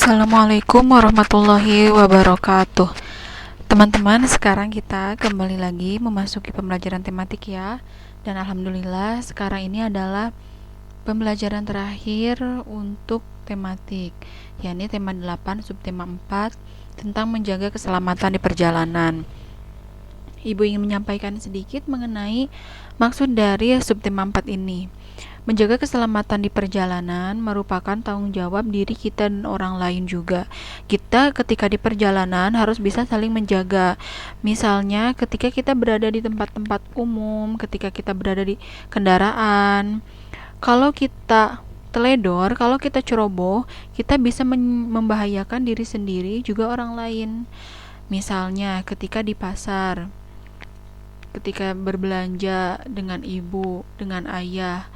Assalamualaikum warahmatullahi wabarakatuh. Teman-teman, sekarang kita kembali lagi memasuki pembelajaran tematik ya. Dan alhamdulillah sekarang ini adalah pembelajaran terakhir untuk tematik, yakni tema 8 subtema 4 tentang menjaga keselamatan di perjalanan. Ibu ingin menyampaikan sedikit mengenai maksud dari subtema 4 ini. Menjaga keselamatan di perjalanan merupakan tanggung jawab diri kita dan orang lain juga. Kita ketika di perjalanan harus bisa saling menjaga. Misalnya ketika kita berada di tempat-tempat umum, ketika kita berada di kendaraan, kalau kita teledor, kalau kita ceroboh, kita bisa membahayakan diri sendiri juga orang lain. Misalnya ketika di pasar, ketika berbelanja dengan ibu, dengan ayah,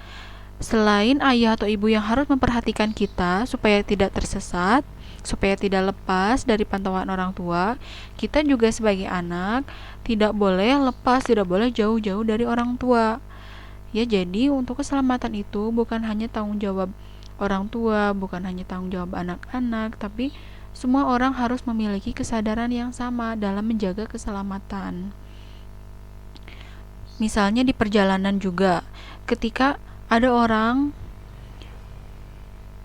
selain ayah atau ibu yang harus memperhatikan kita supaya tidak tersesat, supaya tidak lepas dari pantauan orang tua, kita juga sebagai anak tidak boleh lepas, tidak boleh jauh-jauh dari orang tua. Ya, jadi untuk keselamatan itu bukan hanya tanggung jawab orang tua, bukan hanya tanggung jawab anak-anak, tapi semua orang harus memiliki kesadaran yang sama dalam menjaga keselamatan. Misalnya di perjalanan juga, ketika ada orang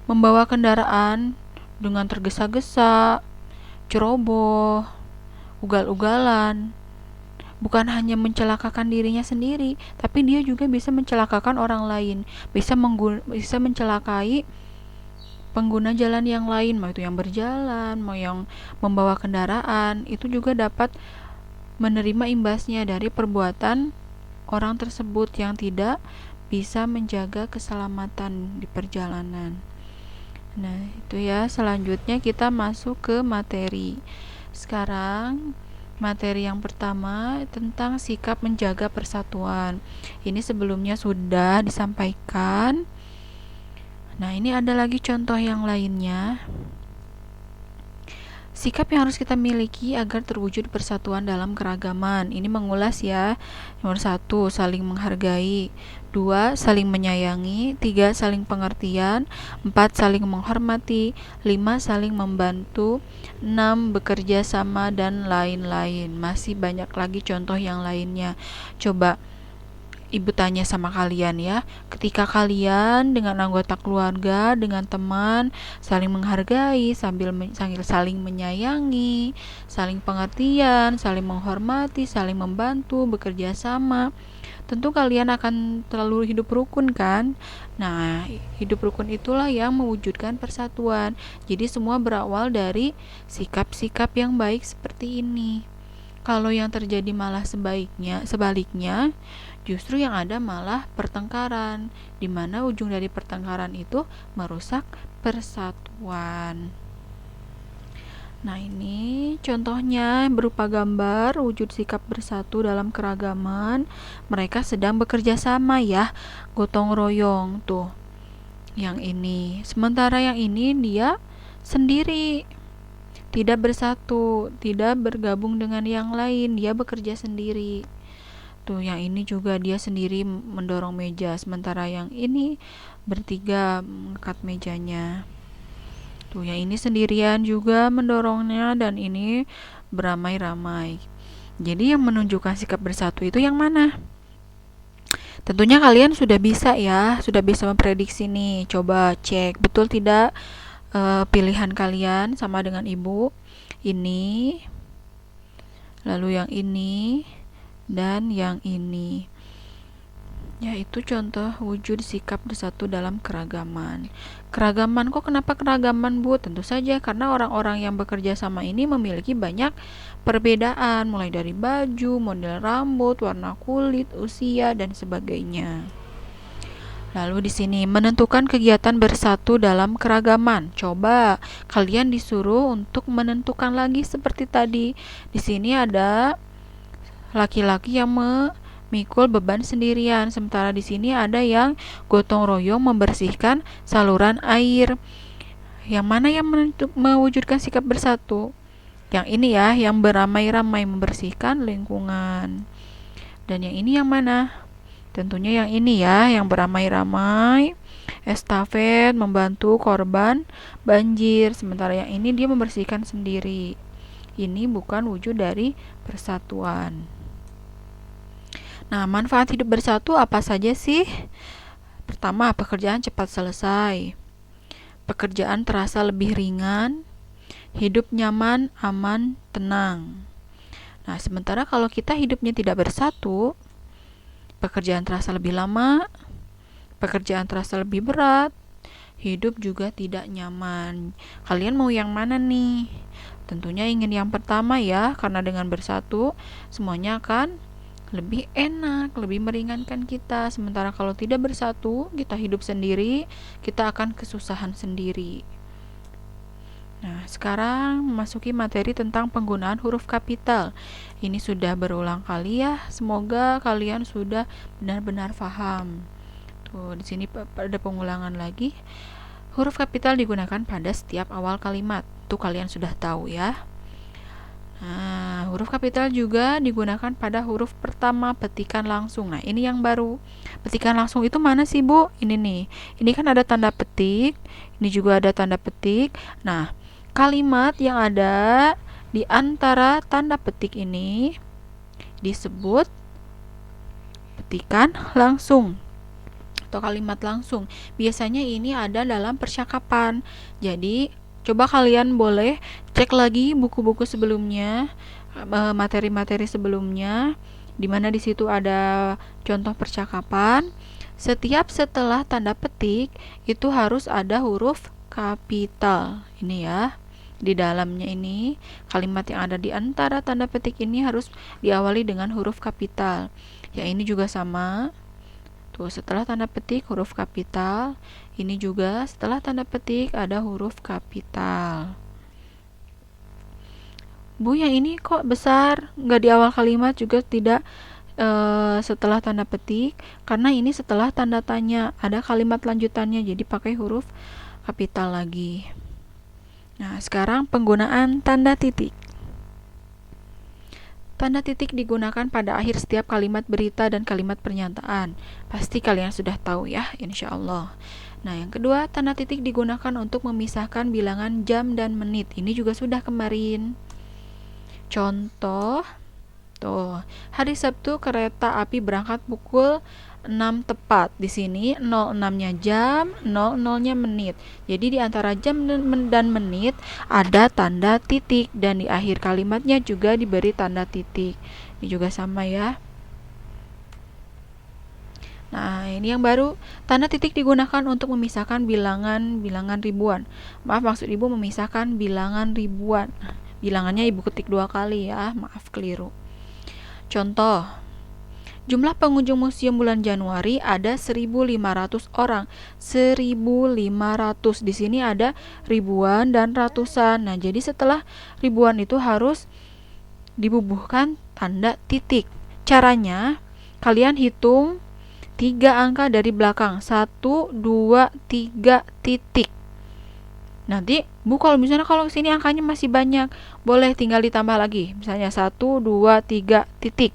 membawa kendaraan dengan tergesa-gesa, ceroboh, ugal-ugalan, bukan hanya mencelakakan dirinya sendiri, tapi dia juga bisa mencelakakan orang lain, bisa mencelakai pengguna jalan yang lain, mau itu yang berjalan, mau yang membawa kendaraan, itu juga dapat menerima imbasnya dari perbuatan orang tersebut yang tidak bisa menjaga keselamatan di perjalanan. Nah, itu ya. Selanjutnya kita masuk ke materi. Sekarang materi yang pertama tentang sikap menjaga persatuan. Ini sebelumnya sudah disampaikan. Nah, ini ada lagi contoh yang lainnya. Sikap yang harus kita miliki agar terwujud persatuan dalam keragaman. Ini mengulas ya. Nomor 1, saling menghargai. 2, saling menyayangi. 3, saling pengertian. 4, saling menghormati. 5, saling membantu. 6, bekerja sama, dan lain-lain. Masih banyak lagi contoh yang lainnya. Coba Ibu tanya sama kalian ya, ketika kalian dengan anggota keluarga, dengan teman, saling menghargai, sambil saling menyayangi, saling pengertian, saling menghormati, saling membantu, bekerja sama, tentu kalian akan selalu hidup rukun kan? Nah, hidup rukun itulah yang mewujudkan persatuan. Jadi semua berawal dari sikap-sikap yang baik seperti ini. Kalau yang terjadi malah sebaliknya, justru yang ada malah pertengkaran, di mana ujung dari pertengkaran itu merusak persatuan. Nah, ini contohnya berupa gambar wujud sikap bersatu dalam keragaman. Mereka sedang bekerja sama ya, gotong royong tuh. Yang ini, sementara yang ini dia sendiri, tidak bersatu, tidak bergabung dengan yang lain, dia bekerja sendiri. Tuh, yang ini juga dia sendiri mendorong meja, sementara yang ini bertiga mengangkat mejanya. Tuh, yang ini sendirian juga mendorongnya, dan ini beramai-ramai. Jadi yang menunjukkan sikap bersatu itu yang mana? Tentunya kalian sudah bisa ya, sudah bisa memprediksi nih. Coba cek betul tidak pilihan kalian sama dengan ibu. Ini, lalu yang ini, dan yang ini. Yaitu contoh wujud sikap bersatu dalam keragaman. Keragaman, kok kenapa keragaman, Bu? Tentu saja karena orang-orang yang bekerja sama ini memiliki banyak perbedaan, mulai dari baju, model rambut, warna kulit, usia, dan sebagainya. Lalu di sini menentukan kegiatan bersatu dalam keragaman. Coba kalian disuruh untuk menentukan lagi seperti tadi. Di sini ada laki-laki yang memikul beban sendirian, sementara di sini ada yang gotong royong membersihkan saluran air. Yang mana yang mewujudkan sikap bersatu? Yang ini ya, yang beramai-ramai membersihkan lingkungan. Dan yang ini yang mana? Tentunya yang ini ya, yang beramai-ramai Estafet membantu korban banjir, sementara yang ini dia membersihkan sendiri. Ini bukan wujud dari persatuan. Nah, manfaat hidup bersatu apa saja sih? Pertama, pekerjaan cepat selesai. Pekerjaan terasa lebih ringan. Hidup nyaman, aman, tenang. Nah, sementara kalau kita hidupnya tidak bersatu, pekerjaan terasa lebih lama, pekerjaan terasa lebih berat, hidup juga tidak nyaman. Kalian mau yang mana nih? Tentunya ingin yang pertama ya, karena dengan bersatu semuanya akan lebih enak, lebih meringankan kita. Sementara kalau tidak bersatu, kita hidup sendiri, kita akan kesusahan sendiri. Nah, sekarang memasuki materi tentang penggunaan huruf kapital. Ini sudah berulang kali ya. Semoga kalian sudah benar-benar paham. Tuh, di sini ada pengulangan lagi. Huruf kapital digunakan pada setiap awal kalimat. Tuh kalian sudah tahu ya. Nah, huruf kapital juga digunakan pada huruf pertama petikan langsung. Nah, ini yang baru. Petikan langsung itu mana sih, Bu? Ini nih. Ini kan ada tanda petik. Ini juga ada tanda petik. Nah, kalimat yang ada di antara tanda petik ini disebut petikan langsung atau kalimat langsung. Biasanya ini ada dalam percakapan. Jadi, coba kalian boleh cek lagi buku-buku sebelumnya, materi-materi sebelumnya, di mana di situ ada contoh percakapan. Setiap setelah tanda petik itu harus ada huruf kapital. Ini ya. Di dalamnya ini, kalimat yang ada di antara tanda petik ini harus diawali dengan huruf kapital. Ya, ini juga sama. Tuh, setelah tanda petik huruf kapital, ini juga setelah tanda petik ada huruf kapital. Bu, yang ini kok besar? Nggak di awal kalimat juga tidak setelah tanda petik, karena ini setelah tanda tanya, ada kalimat lanjutannya, jadi pakai huruf kapital lagi. Nah, sekarang penggunaan tanda titik. Tanda titik digunakan pada akhir setiap kalimat berita dan kalimat pernyataan. Pasti kalian sudah tahu ya, insya Allah. Nah, yang kedua, tanda titik digunakan untuk memisahkan bilangan jam dan menit. Ini juga sudah kemarin. Contoh, tuh, hari Sabtu kereta api berangkat pukul 6 tepat. Di sini 06-nya jam, 00-nya menit. Jadi di antara jam dan menit ada tanda titik, dan di akhir kalimatnya juga diberi tanda titik. Ini juga sama ya. Nah, ini yang baru. Tanda titik digunakan untuk memisahkan bilangan ribuan. Maaf, maksud Ibu memisahkan bilangan ribuan. Bilangannya Ibu ketik 2 kali ya. Maaf, keliru. Contoh, jumlah pengunjung museum bulan Januari ada 1.500 orang. 1.500. Di sini ada ribuan dan ratusan. Nah, jadi setelah ribuan itu harus dibubuhkan tanda titik. Caranya, kalian hitung 3 angka dari belakang. 1, 2, 3 titik. Nanti, Bu, kalau misalnya kalau sini angkanya masih banyak, boleh tinggal ditambah lagi. Misalnya 1, 2, 3 titik.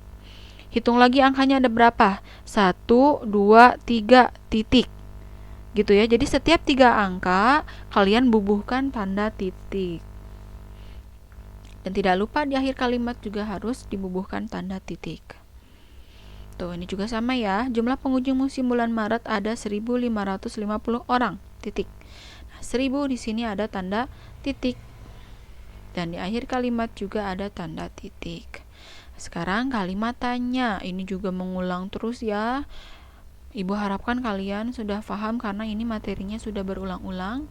Hitung lagi angkanya ada berapa. 1, 2, 3 titik. Gitu ya. Jadi setiap 3 angka, kalian bubuhkan tanda titik. Dan tidak lupa di akhir kalimat juga harus dibubuhkan tanda titik. Tuh, ini juga sama ya. Jumlah pengunjung museum bulan Maret ada 1.550 orang. Titik. 1000 di sini ada tanda titik, dan di akhir kalimat juga ada tanda titik. Sekarang kalimat tanya, ini juga mengulang terus ya. Ibu harapkan kalian sudah paham karena ini materinya sudah berulang-ulang.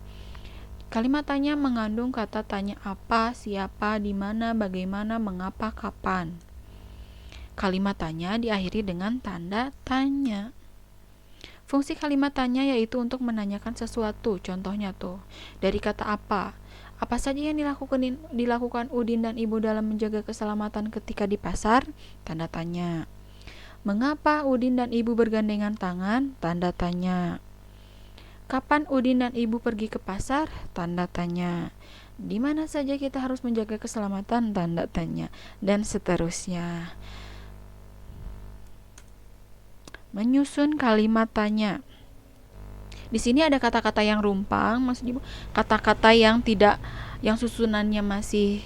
Kalimat tanya mengandung kata tanya apa, siapa, di mana, bagaimana, mengapa, kapan. Kalimat tanya diakhiri dengan tanda tanya. Fungsi kalimat tanya yaitu untuk menanyakan sesuatu. Contohnya tuh, dari kata apa? Apa saja yang dilakukan Udin dan Ibu dalam menjaga keselamatan ketika di pasar? Tanda tanya. Mengapa Udin dan Ibu bergandengan tangan? Tanda tanya. Kapan Udin dan Ibu pergi ke pasar? Tanda tanya. Di mana saja kita harus menjaga keselamatan? Tanda tanya. Dan seterusnya. Menyusun kalimat tanya. Di sini ada kata-kata yang rumpang, maksudnya kata-kata yang susunannya masih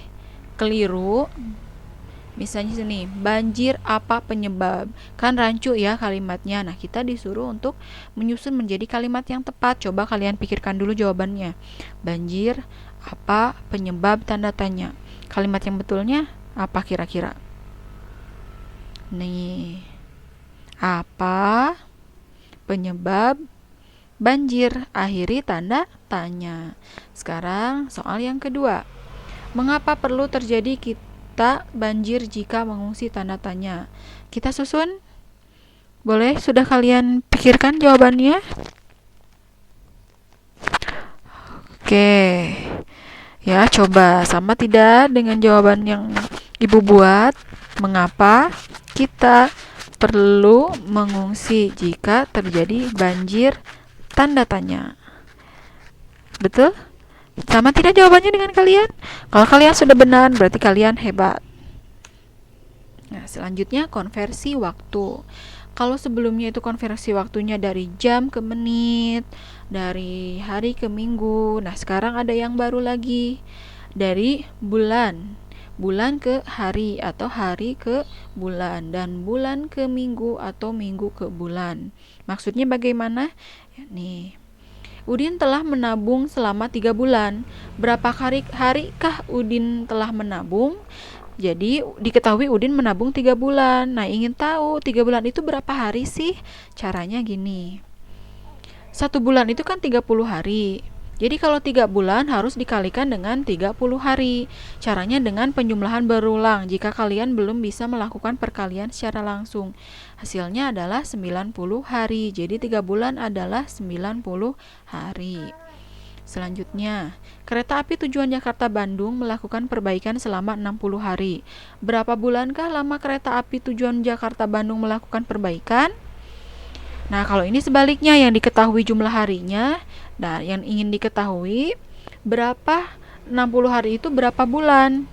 keliru. Misalnya sini, banjir apa penyebab? Kan rancu ya kalimatnya. Nah, kita disuruh untuk menyusun menjadi kalimat yang tepat. Coba kalian pikirkan dulu jawabannya. Banjir apa penyebab tanda tanya. Kalimat yang betulnya apa kira-kira? Nih. Apa penyebab banjir? Akhiri tanda tanya. Sekarang soal yang kedua. Mengapa perlu terjadi kita banjir jika mengungsi? Tanda tanya. Kita susun? Boleh? Sudah kalian pikirkan jawabannya? Oke. Ya, coba sama tidak dengan jawaban yang Ibu buat? Mengapa kita perlu mengungsi jika terjadi banjir? Tanda tanya. Betul? Sama tidak jawabannya dengan kalian? Kalau kalian sudah benar, berarti kalian hebat. Nah, selanjutnya konversi waktu. Kalau sebelumnya itu konversi waktunya dari jam ke menit, dari hari ke minggu. Nah, sekarang ada yang baru lagi. Dari bulan. Bulan ke hari atau hari ke bulan, dan bulan ke minggu atau minggu ke bulan. Maksudnya bagaimana? Ya, nih. Udin telah menabung selama 3 bulan. Berapa harikah Udin telah menabung? Jadi diketahui Udin menabung 3 bulan. Nah, ingin tahu 3 bulan itu berapa hari sih? Caranya gini. 1 bulan itu kan 30 hari. Jadi kalau 3 bulan harus dikalikan dengan 30 hari. Caranya dengan penjumlahan berulang jika kalian belum bisa melakukan perkalian secara langsung. Hasilnya adalah 90 hari. Jadi 3 bulan adalah 90 hari. Selanjutnya, kereta api tujuan Jakarta-Bandung melakukan perbaikan selama 60 hari. Berapa bulankah lama kereta api tujuan Jakarta-Bandung melakukan perbaikan? Nah, kalau ini sebaliknya, yang diketahui jumlah harinya. Nah, yang ingin diketahui berapa 60 hari itu berapa bulan?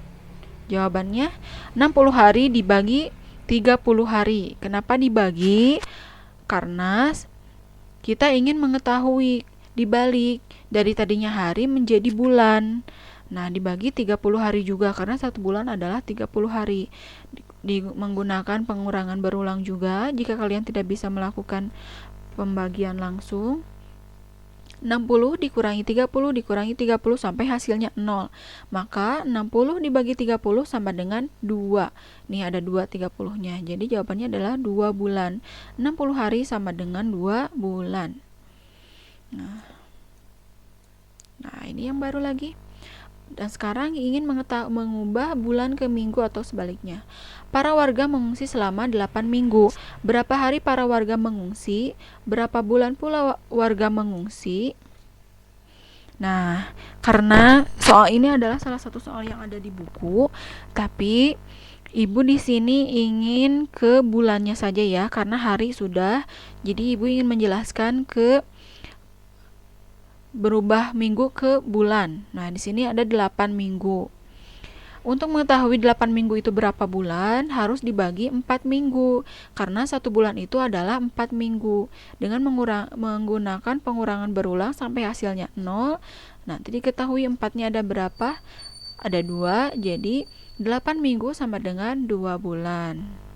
Jawabannya 60 hari dibagi 30 hari. Kenapa dibagi? Karena kita ingin mengetahui dibalik dari tadinya hari menjadi bulan. Nah, dibagi 30 hari juga karena 1 bulan adalah 30 hari. Menggunakan pengurangan berulang juga jika kalian tidak bisa melakukan pembagian langsung. 60 dikurangi 30 sampai hasilnya 0. Maka 60 dibagi 30 sama dengan 2. Nih ada 2 30-nya. Jadi jawabannya adalah 2 bulan. 60 hari sama dengan 2 bulan. Nah, ini yang baru lagi. Dan sekarang ingin mengubah bulan ke minggu atau sebaliknya. Para warga mengungsi selama 8 minggu. Berapa hari para warga mengungsi? Berapa bulan pula warga mengungsi? Nah, karena soal ini adalah salah satu soal yang ada di buku, tapi Ibu di sini ingin ke bulannya saja ya, karena hari sudah. Jadi Ibu ingin menjelaskan ke berubah minggu ke bulan. Nah, di sini ada 8 minggu. Untuk mengetahui 8 minggu itu berapa bulan, harus dibagi 4 minggu. Karena 1 bulan itu adalah 4 minggu. Dengan menggunakan pengurangan berulang sampai hasilnya 0, nanti diketahui 4-nya ada berapa? Ada 2, jadi 8 minggu sama dengan 2 bulan.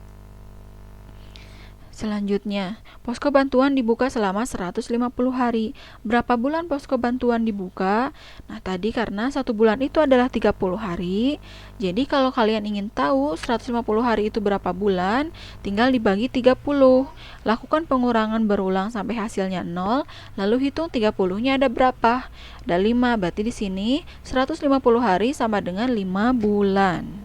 Selanjutnya, posko bantuan dibuka selama 150 hari. Berapa bulan posko bantuan dibuka? Nah, tadi karena 1 bulan itu adalah 30 hari. Jadi kalau kalian ingin tahu 150 hari itu berapa bulan, tinggal dibagi 30. Lakukan pengurangan berulang sampai hasilnya 0, lalu hitung 30-nya ada berapa? Ada 5. Berarti di sini 150 hari sama dengan 5 bulan.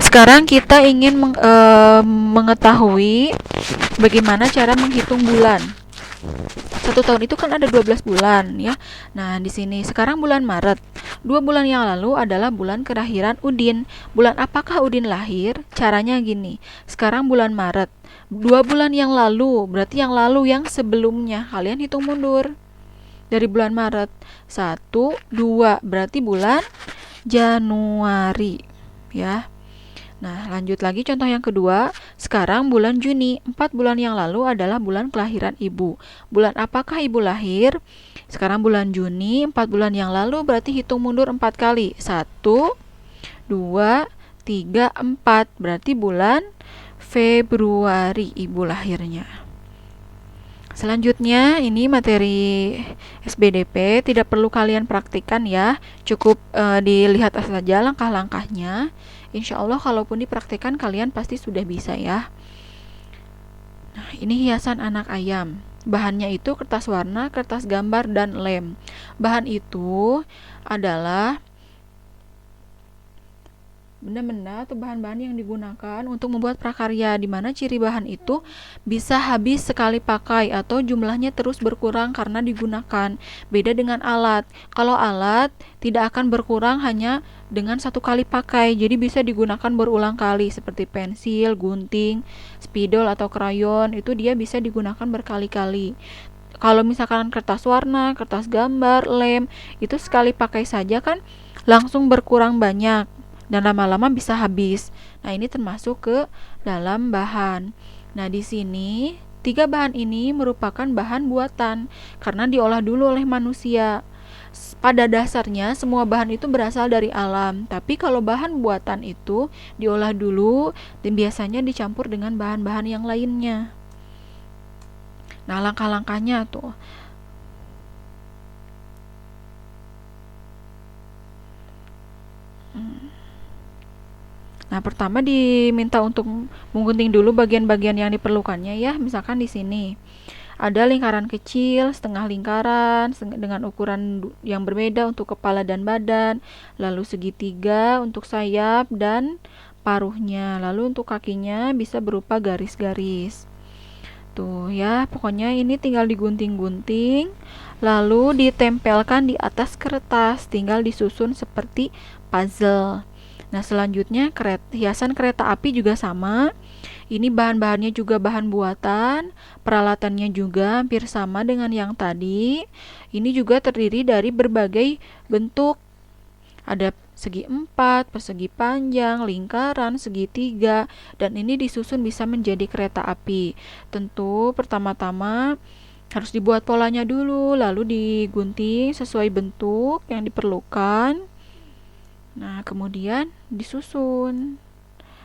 Sekarang kita ingin mengetahui bagaimana cara menghitung bulan. 1 tahun itu kan ada 12 bulan ya. Nah, di sini sekarang bulan Maret. 2 bulan yang lalu adalah bulan kelahiran Udin. Bulan apakah Udin lahir? Caranya gini. Sekarang bulan Maret. 2 bulan yang lalu, berarti yang lalu yang sebelumnya. Kalian hitung mundur. Dari bulan Maret. 1, 2, berarti bulan Januari ya. Nah, lanjut lagi contoh yang kedua. Sekarang bulan Juni, 4 bulan yang lalu adalah bulan kelahiran ibu. Bulan apakah ibu lahir? Sekarang bulan Juni, 4 bulan yang lalu, berarti hitung mundur 4 kali. 1, 2, 3, 4. Berarti bulan Februari ibu lahirnya. Selanjutnya, ini materi SBDP, tidak perlu kalian praktikkan ya, cukup dilihat saja langkah-langkahnya. Insya Allah kalaupun dipraktikkan kalian pasti sudah bisa ya. Nah, ini hiasan anak ayam. Bahannya itu kertas warna, kertas gambar, dan lem. Bahan itu adalah benda-benda atau bahan-bahan yang digunakan untuk membuat prakarya, di mana ciri bahan itu bisa habis sekali pakai atau jumlahnya terus berkurang karena digunakan. Beda dengan alat. Kalau alat tidak akan berkurang hanya dengan satu kali pakai, jadi bisa digunakan berulang kali seperti pensil, gunting, spidol atau krayon, itu dia bisa digunakan berkali-kali. Kalau misalkan kertas warna, kertas gambar, lem, itu sekali pakai saja kan langsung berkurang banyak dan lama-lama bisa habis. Nah, ini termasuk ke dalam bahan. Nah, di sini 3 bahan ini merupakan bahan buatan karena diolah dulu oleh manusia. Pada dasarnya semua bahan itu berasal dari alam, tapi kalau bahan buatan itu diolah dulu dan biasanya dicampur dengan bahan-bahan yang lainnya. Nah, langkah-langkahnya tuh. Nah, pertama diminta untuk menggunting dulu bagian-bagian yang diperlukannya ya. Misalkan di sini ada lingkaran kecil, setengah lingkaran dengan ukuran yang berbeda untuk kepala dan badan, lalu segitiga untuk sayap dan paruhnya. Lalu untuk kakinya bisa berupa garis-garis. Tuh ya, pokoknya ini tinggal digunting-gunting, lalu ditempelkan di atas kertas, tinggal disusun seperti puzzle. Nah, selanjutnya hiasan kereta api juga sama. Ini bahan-bahannya juga bahan buatan, peralatannya juga hampir sama dengan yang tadi. Ini juga terdiri dari berbagai bentuk. Ada segi 4, persegi panjang, lingkaran, segitiga, dan ini disusun bisa menjadi kereta api. Tentu pertama-tama harus dibuat polanya dulu, lalu digunting sesuai bentuk yang diperlukan. Nah, kemudian disusun.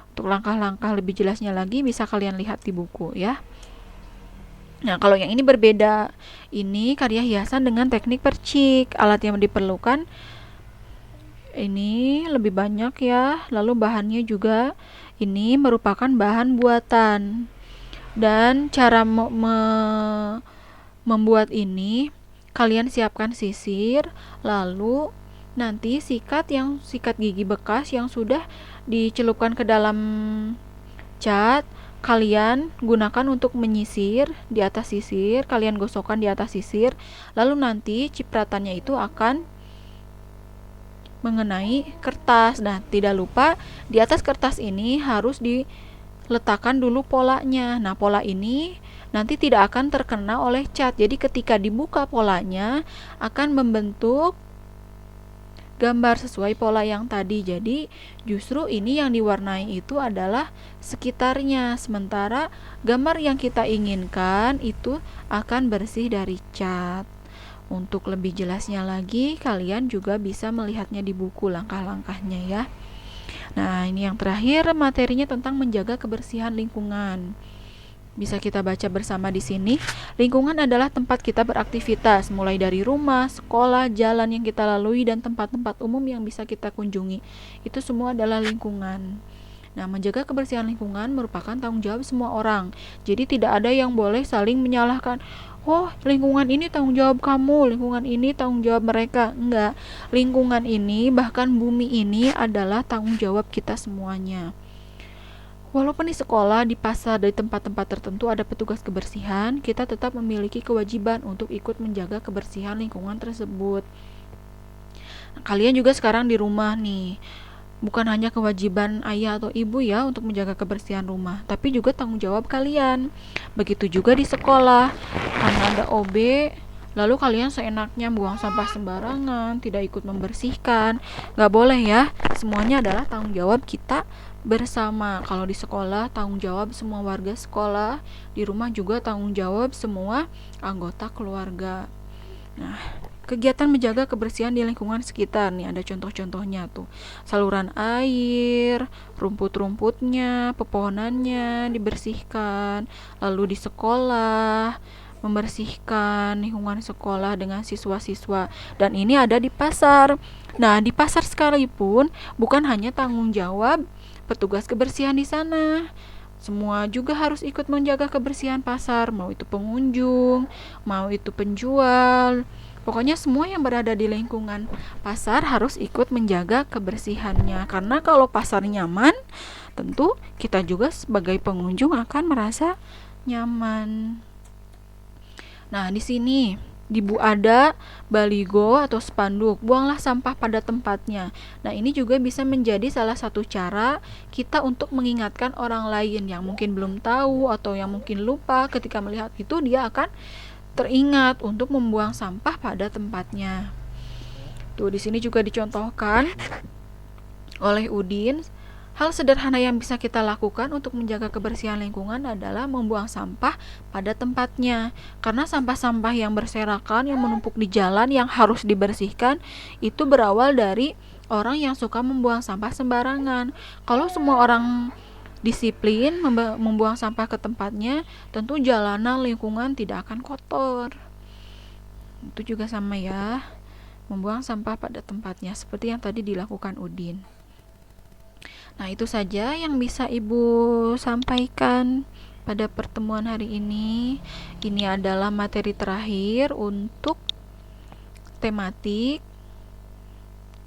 Untuk langkah-langkah lebih jelasnya lagi bisa kalian lihat di buku ya. Nah, kalau yang ini berbeda. Ini karya hiasan dengan teknik percik. Alat yang diperlukan ini lebih banyak ya. Lalu bahannya juga ini merupakan bahan buatan. Dan cara membuat ini, kalian siapkan sisir, lalu nanti sikat gigi bekas yang sudah dicelupkan ke dalam cat, kalian gunakan untuk menyisir di atas sisir, kalian gosokkan di atas sisir, lalu nanti cipratannya itu akan mengenai kertas. Nah, tidak lupa di atas kertas ini harus diletakkan dulu polanya. Nah, pola ini nanti tidak akan terkena oleh cat. Jadi ketika dibuka polanya akan membentuk gambar sesuai pola yang tadi. Jadi justru ini yang diwarnai itu adalah sekitarnya, sementara gambar yang kita inginkan itu akan bersih dari cat. Untuk lebih jelasnya lagi, kalian juga bisa melihatnya di buku langkah-langkahnya ya. Nah, ini yang terakhir materinya tentang menjaga kebersihan lingkungan. Bisa kita baca bersama di sini. Lingkungan adalah tempat kita beraktivitas, mulai dari rumah, sekolah, jalan yang kita lalui, dan tempat-tempat umum yang bisa kita kunjungi. Itu semua adalah lingkungan. Nah, menjaga kebersihan lingkungan merupakan tanggung jawab semua orang. Jadi tidak ada yang boleh saling menyalahkan. Oh, lingkungan ini tanggung jawab kamu, lingkungan ini tanggung jawab mereka. Enggak. Lingkungan ini, bahkan bumi ini adalah tanggung jawab kita semuanya. Walaupun di sekolah, di pasar, di tempat-tempat tertentu ada petugas kebersihan, kita tetap memiliki kewajiban untuk ikut menjaga kebersihan lingkungan tersebut. Nah, kalian juga sekarang di rumah nih, bukan hanya kewajiban ayah atau ibu ya untuk menjaga kebersihan rumah, tapi juga tanggung jawab kalian. Begitu juga di sekolah, karena ada OB, Lalu kalian seenaknya buang sampah sembarangan, tidak ikut membersihkan. Nggak boleh ya, semuanya adalah tanggung jawab kita bersama. Kalau di sekolah, tanggung jawab semua warga sekolah. Di rumah juga tanggung jawab semua anggota keluarga. Nah, kegiatan menjaga kebersihan di lingkungan sekitar nih ada contoh-contohnya tuh. Saluran air, rumput-rumputnya, pepohonannya dibersihkan. Lalu di sekolah membersihkan lingkungan sekolah dengan siswa-siswa. Dan ini ada di pasar. Nah, di pasar sekalipun bukan hanya tanggung jawab petugas kebersihan di sana. Semua juga harus ikut menjaga kebersihan pasar, mau itu pengunjung, mau itu penjual. Pokoknya semua yang berada di lingkungan pasar harus ikut menjaga kebersihannya. Karena kalau pasar nyaman, tentu kita juga sebagai pengunjung akan merasa nyaman. Nah, di sini ada baligo atau spanduk, buanglah sampah pada tempatnya. Nah, ini juga bisa menjadi salah satu cara kita untuk mengingatkan orang lain yang mungkin belum tahu atau yang mungkin lupa. Ketika melihat itu, dia akan teringat untuk membuang sampah pada tempatnya. Tuh, di sini juga dicontohkan oleh Udin. Hal sederhana yang bisa kita lakukan untuk menjaga kebersihan lingkungan adalah membuang sampah pada tempatnya. Karena sampah-sampah yang berserakan, yang menumpuk di jalan, yang harus dibersihkan, itu berawal dari orang yang suka membuang sampah sembarangan. Kalau semua orang disiplin membuang sampah ke tempatnya, tentu jalanan, lingkungan tidak akan kotor. Itu juga sama ya, membuang sampah pada tempatnya, seperti yang tadi dilakukan Udin. Nah, itu saja yang bisa Ibu sampaikan pada pertemuan hari ini. Ini adalah materi terakhir untuk tematik.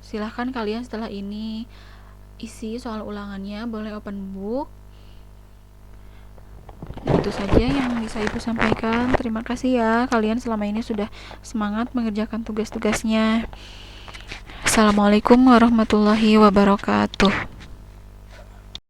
Silahkan kalian setelah ini isi soal ulangannya, boleh open book. Nah, itu saja yang bisa Ibu sampaikan. Terima kasih ya, kalian selama ini sudah semangat mengerjakan tugas-tugasnya. Assalamualaikum warahmatullahi wabarakatuh.